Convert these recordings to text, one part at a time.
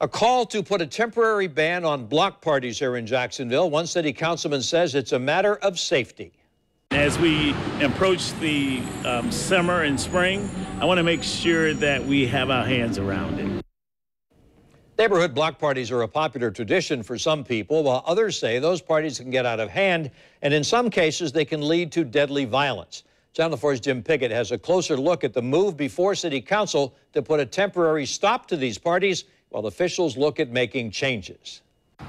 A call to put a temporary ban on block parties here in Jacksonville. One city councilman says it's a matter of safety. As we approach the summer and spring, I want to make sure that we have our hands around it. Neighborhood block parties are a popular tradition for some people, while others say those parties can get out of hand, and in some cases they can lead to deadly violence. Channel 4's Jim Pickett has a closer look at the move before City Council to put a temporary stop to these parties while officials look at making changes.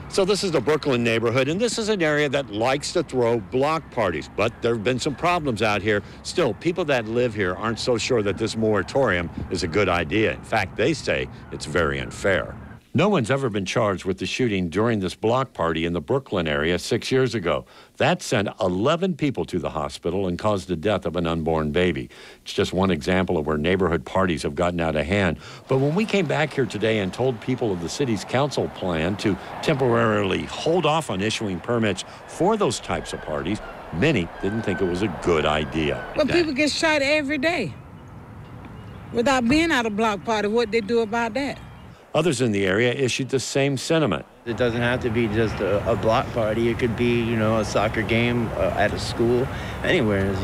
So this is the Brooklyn neighborhood, and this is an area that likes to throw block parties, but there have been some problems out here. Still, people that live here aren't so sure that this moratorium is a good idea. In fact, they say it's very unfair. No one's ever been charged with the shooting during this block party in the Brooklyn area 6 years ago. That sent 11 people to the hospital and caused the death of an unborn baby. It's just one example of where neighborhood parties have gotten out of hand. But when we came back here today and told people of the city's council plan to temporarily hold off on issuing permits for those types of parties, many didn't think it was a good idea. But people get shot every day without being at a block party. What they do about that? Others in the area issued the same sentiment. It doesn't have to be just a block party. It could be, a soccer game at a school, anywhere,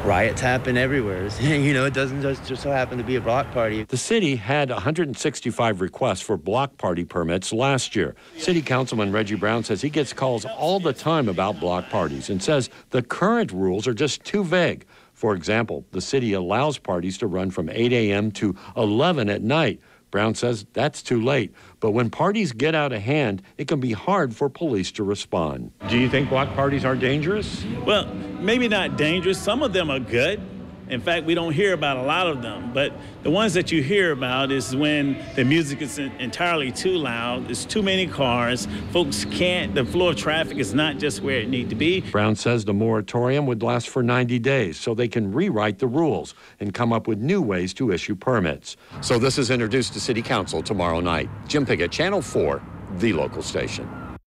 Riots happen everywhere. It doesn't just so happen to be a block party. The city had 165 requests for block party permits last year. City Councilman Reggie Brown says he gets calls all the time about block parties and says the current rules are just too vague. For example, the city allows parties to run from 8 a.m. to 11 at night. Brown says that's too late. But when parties get out of hand, it can be hard for police to respond. Do you think block parties are dangerous? Well, maybe not dangerous. Some of them are good. In fact, we don't hear about a lot of them. But the ones that you hear about is when the music is entirely too loud, there's too many cars, folks can't, the flow of traffic is not just where it needs to be. Brown says the moratorium would last for 90 days so they can rewrite the rules and come up with new ways to issue permits. So this is introduced to City Council tomorrow night. Jim Pickett, Channel 4, the local station.